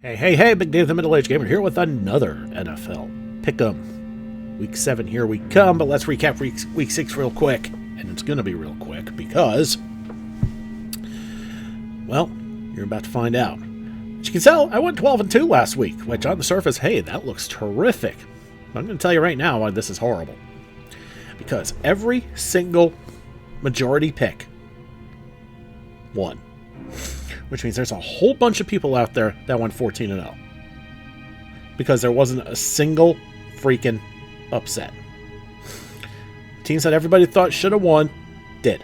Hey, Big Dave the Middle-Aged Gamer here with another NFL Pick'em. Week 7, here we come, but let's recap week 6 real quick. And it's going to be real quick because, well, you're about to find out. As you can tell, I went 12-2 last week, which on the surface, hey, that looks terrific. But I'm going to tell you right now why this is horrible. Because every single majority pick won. Which means there's a whole bunch of people out there that went 14-0. Because there wasn't a single freaking upset. Teams that everybody thought should have won, did.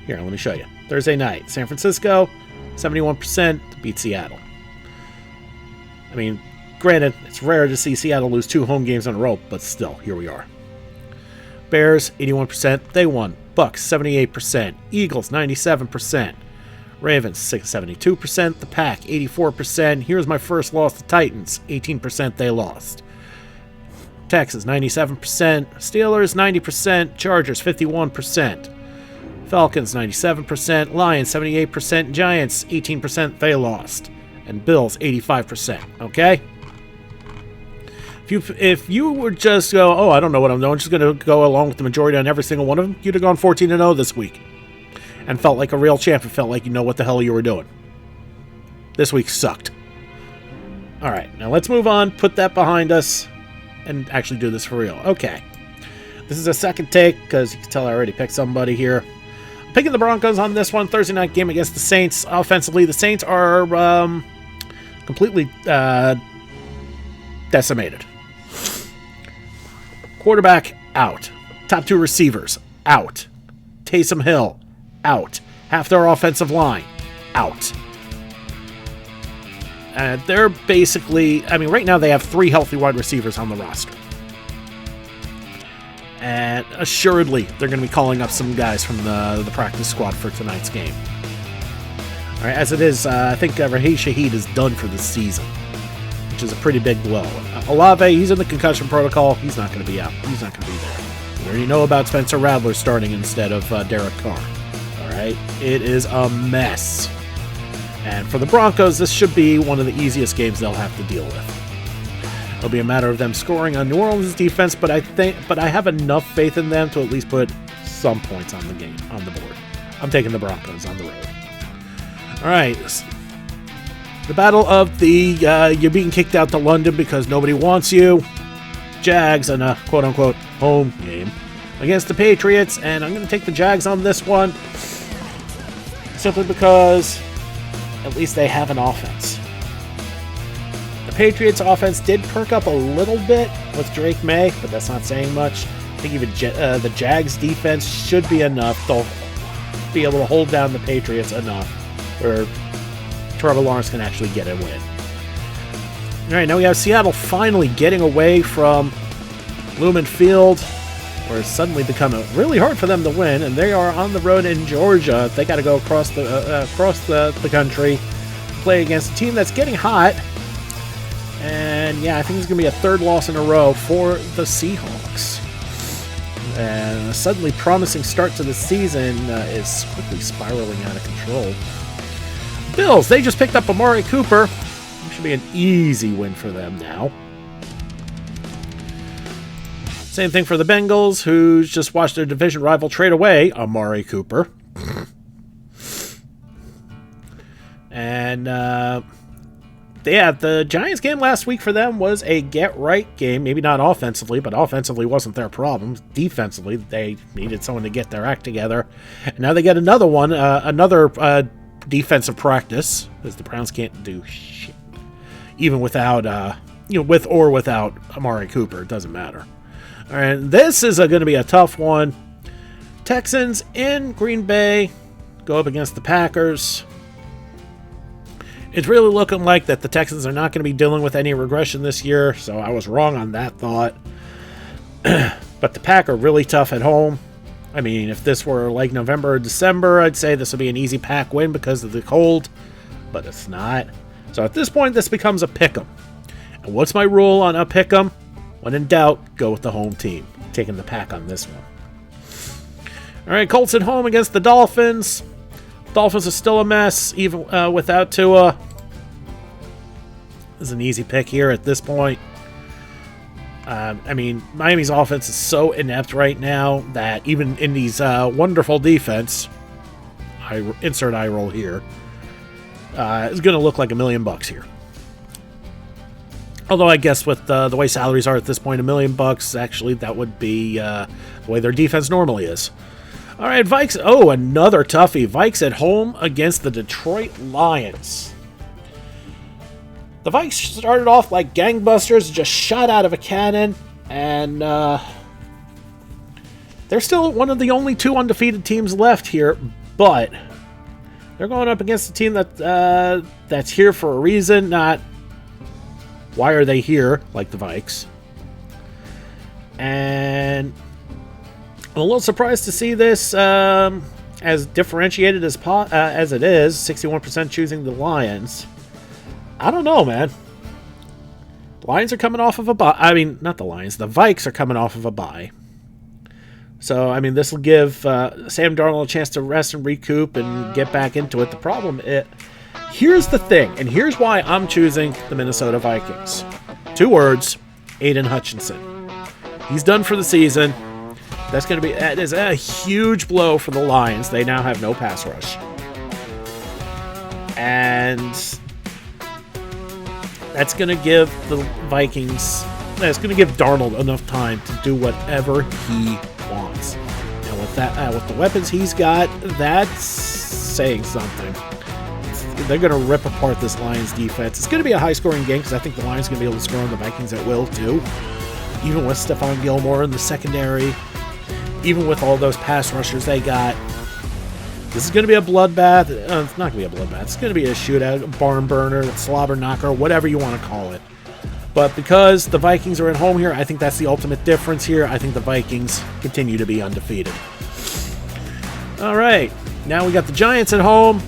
Here, let me show you. Thursday night, San Francisco, 71% to beat Seattle. I mean, granted, it's rare to see Seattle lose 2 home games in a row, but still, here we are. Bears, 81%, they won. Bucks, 78%. Eagles, 97%. Ravens, 72%. The Pack, 84%. Here's my first loss to Titans, 18% they lost. Texans, 97%. Steelers, 90%. Chargers, 51%. Falcons, 97%. Lions, 78%. Giants, 18% they lost. And Bills, 85%. Okay? If you would just go, oh, I don't know what I'm doing, just going to go along with the majority on every single one of them, you'd have gone 14-0 this week. And felt like a real champion, felt like you know what the hell you were doing. This week sucked. Alright, now let's move on, put that behind us, and actually do this for real. Okay. This is a second take, because you can tell I already picked somebody here. I'm picking the Broncos on this one, Thursday night game against the Saints. Offensively, the Saints are completely decimated. Quarterback, out. Top 2 receivers, out. Taysom Hill, out. Half their offensive line, out. They're basically, I mean, right now they have 3 healthy wide receivers on the roster. And assuredly, they're going to be calling up some guys from the practice squad for tonight's game. All right, as it is, I think Raheem Shaheed is done for this season, which is a pretty big blow. Olave, he's in the concussion protocol. He's not going to be out. He's not going to be there. We already know about Spencer Rattler starting instead of Derek Carr. Right? It is a mess. And for the Broncos, this should be one of the easiest games they'll have to deal with. It'll be a matter of them scoring on New Orleans' defense, but I have enough faith in them to at least put some points on the game, on the board. I'm taking the Broncos on the road. All right. The battle of the you're being kicked out to London because nobody wants you. Jags in a quote-unquote home game against the Patriots, and I'm going to take the Jags on this one. Simply because at least they have an offense. The Patriots offense did perk up a little bit with Drake May, but that's not saying much. I think even the Jags defense should be enough. They'll be able to hold down the Patriots enough where Trevor Lawrence can actually get a win. Alright, now we have Seattle finally getting away from Lumen Field, where it's suddenly become really hard for them to win, and they are on the road in Georgia. They got to go across the country to play against a team that's getting hot. And yeah, I think it's going to be a 3rd loss in a row for the Seahawks. And a suddenly promising start to the season is quickly spiraling out of control. Bills, they just picked up Amari Cooper. It should be an easy win for them now. Same thing for the Bengals, who just watched their division rival trade away Amari Cooper. And, yeah, the Giants game last week for them was a get-right game. Maybe not offensively, but offensively wasn't their problem. Defensively, they needed someone to get their act together. And now they get another one, another defensive practice, because the Browns can't do shit. Even without, with or without Amari Cooper, it doesn't matter. All right, this is going to be a tough one. Texans in Green Bay go up against the Packers. It's really looking like that the Texans are not going to be dealing with any regression this year, so I was wrong on that thought. But the Pack are really tough at home. I mean, if this were like November or December, I'd say this would be an easy Pack win because of the cold, but it's not. So at this point, this becomes a pick'em. And what's my rule on a pick'em? When in doubt, go with the home team. Taking the Pack on this one. All right, Colts at home against the Dolphins. Dolphins are still a mess, even without Tua. is an easy pick here at this point. I mean, Miami's offense is so inept right now that even in these wonderful defense, insert eye roll here, is going to look like $1 million here. Although I guess with the way salaries are at this point, $1 million, actually, that would be the way their defense normally is. All right, Vikes. Oh, another toughie. Vikes at home against the Detroit Lions. The Vikes started off like gangbusters, just shot out of a cannon, and they're still one of the only 2 undefeated teams left here, but they're going up against a team that's here for a reason, not why are they here, like the Vikes. And I'm a little surprised to see this as differentiated as it is, 61% choosing the Lions. I don't know, man. The Lions are coming off of a bye. I mean, not the Lions. The Vikes are coming off of a bye. So, I mean, this will give Sam Darnold a chance to rest and recoup and get back into it. The problem is, here's the thing, and here's why I'm choosing the Minnesota Vikings. 2 words, Aiden Hutchinson. He's done for the season. That is a huge blow for the Lions. They now have no pass rush. And that's going to give the Vikings, that's going to give Darnold enough time to do whatever he wants. And with the weapons he's got, that's saying something. They're going to rip apart this Lions defense. It's going to be a high-scoring game because I think the Lions are going to be able to score on the Vikings at will, too. Even with Stephon Gilmore in the secondary, even with all those pass rushers they got. This is going to be a bloodbath. It's not going to be a bloodbath. It's going to be a shootout, a barn burner, a slobber knocker, whatever you want to call it. But because the Vikings are at home here, I think that's the ultimate difference here. I think the Vikings continue to be undefeated. All right. Now we got the Giants at home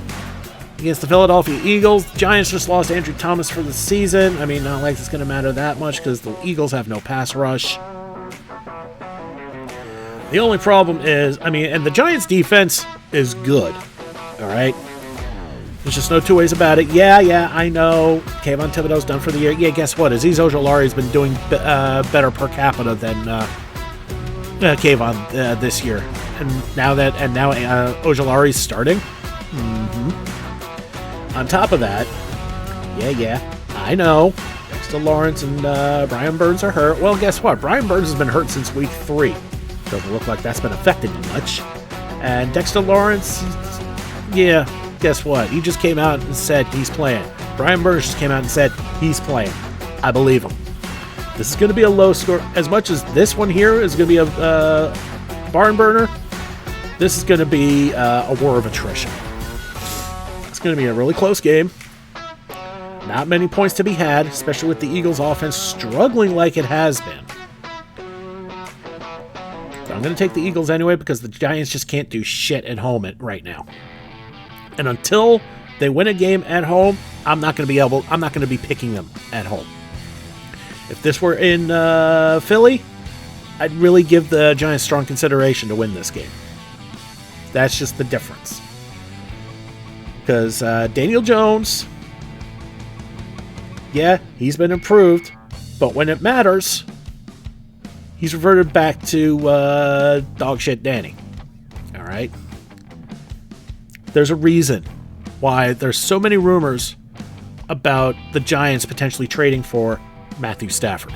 against the Philadelphia Eagles. The Giants just lost Andrew Thomas for the season. I mean, not like it's going to matter that much because the Eagles have no pass rush. The only problem is, and the Giants' defense is good, all right? There's just no 2 ways about it. Yeah, I know. Kayvon Thibodeau's done for the year. Yeah, guess what? Azeez Ojulari's been doing better per capita than Kayvon this year. And now Ojulari's starting. Mm-hmm. On top of that, yeah, I know. Dexter Lawrence and Brian Burns are hurt. Well, guess what? Brian Burns has been hurt since week 3. Doesn't look like that's been affecting him much. And Dexter Lawrence, yeah, guess what? He just came out and said he's playing. Brian Burns just came out and said he's playing. I believe him. This is going to be a low score. As much as this one here is going to be a barn burner, this is going to be a war of attrition. It's going to be a really close game. Not many points to be had, especially with the Eagles' offense struggling like it has been. I'm going to take the Eagles anyway because the Giants just can't do shit at home right now. And until they win a game at home, I'm not going to be picking them at home. If this were in Philly, I'd really give the Giants strong consideration to win this game. That's just the difference. Because Daniel Jones, yeah, he's been improved, but when it matters, he's reverted back to dog shit Danny. All right? There's a reason why there's so many rumors about the Giants potentially trading for Matthew Stafford.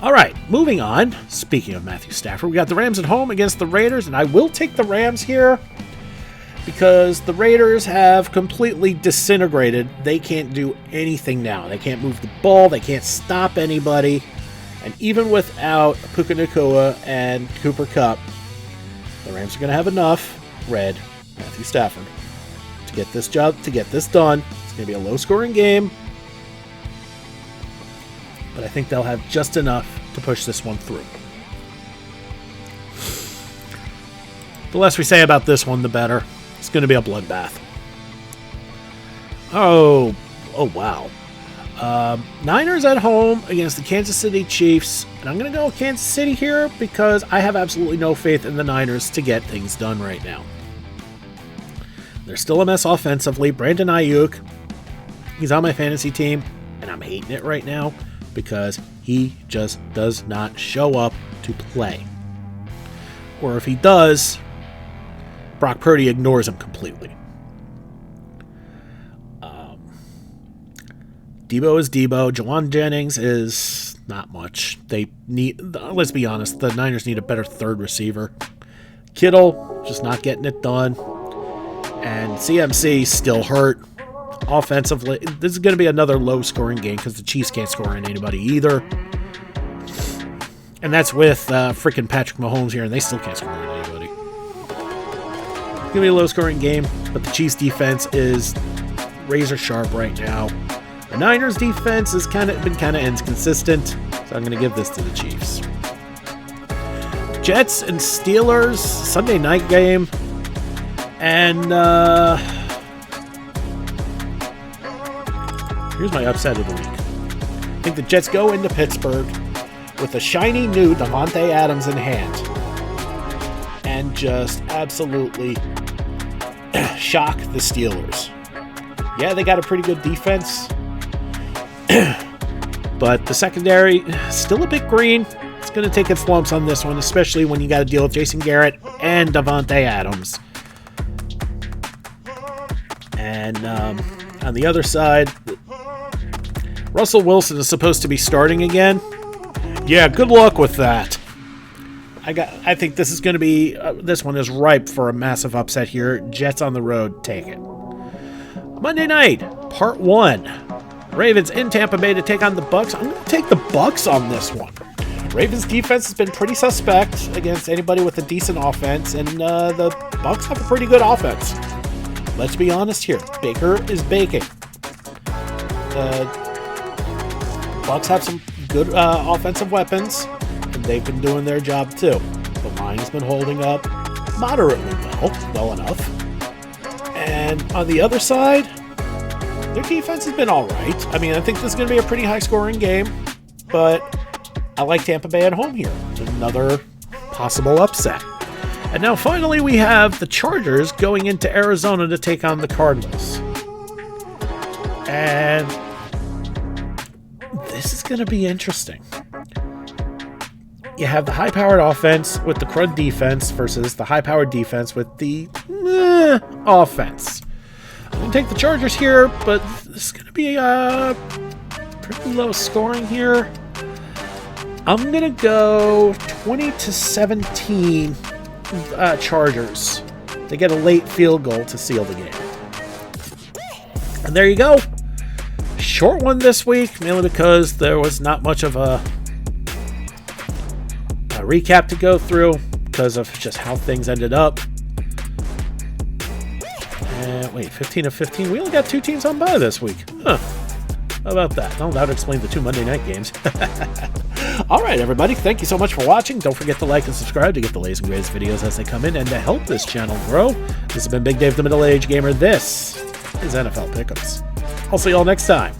All right, moving on. Speaking of Matthew Stafford, we got the Rams at home against the Raiders, and I will take the Rams here because the Raiders have completely disintegrated. They can't do anything now. They can't move the ball. They can't stop anybody. And even without Puka Nacua and Cooper Kupp, the Rams are going to have enough Matthew Stafford to get this done. It's going to be a low-scoring game, but I think they'll have just enough to push this one through. The less we say about this one, the better. It's going to be a bloodbath. Oh wow. Niners at home against the Kansas City Chiefs. And I'm going to go with Kansas City here because I have absolutely no faith in the Niners to get things done right now. They're still a mess offensively. Brandon Ayuk He's on my fantasy team, and I'm hating it right now because he just does not show up to play. Or if he does, Brock Purdy ignores him completely. Debo is Debo. Jawan Jennings is not much. They need, let's be honest, the Niners need a better third receiver. Kittle, just not getting it done. And CMC still hurt. Offensively, this is going to be another low-scoring game because the Chiefs can't score on anybody either. And that's with freaking Patrick Mahomes here, and they still can't score on anybody. It's going to be a low-scoring game, but the Chiefs' defense is razor-sharp right now. The Niners' defense has been kind of inconsistent, so I'm going to give this to the Chiefs. Jets and Steelers, Sunday night game. And here's my upset of the week. I think the Jets go into Pittsburgh with a shiny new Davante Adams in hand and just absolutely shock the Steelers. Yeah, they got a pretty good defense, but the secondary still a bit green. It's going to take its lumps on this one, especially when you got to deal with Jason Garrett and Davante Adams. And on the other side, Russell Wilson is supposed to be starting again. Yeah, good luck with that. I think this is going to be, this one is ripe for a massive upset here. Jets on the road, take it. Monday night, part 1. Ravens in Tampa Bay to take on the Bucs. I'm going to take the Bucs on this one. Ravens defense has been pretty suspect against anybody with a decent offense, and the Bucs have a pretty good offense. Let's be honest here. Baker is baking. Bucs have some good offensive weapons, and they've been doing their job too. The line's been holding up moderately well enough. And on the other side, their defense has been all right. I mean, I think this is going to be a pretty high-scoring game, but I like Tampa Bay at home here. Another possible upset. And now finally we have the Chargers going into Arizona to take on the Cardinals. And this is going to be interesting. You have the high-powered offense with the crud defense versus the high-powered defense with the offense. I'm going to take the Chargers here, but this is going to be pretty low scoring here. I'm going to go 20-17 Chargers. They get a late field goal to seal the game. And there you go. Short one this week, mainly because there was not much of a recap to go through because of just how things ended up. And wait, 15 of 15? We only got 2 teams on bye this week. Huh. How about that? Well, that would explain the 2 Monday night games. All right, everybody. Thank you so much for watching. Don't forget to like and subscribe to get the latest and greatest videos as they come in and to help this channel grow. This has been Big Dave, the Middle-Aged Gamer. This is NFL Pickems. I'll see you all next time.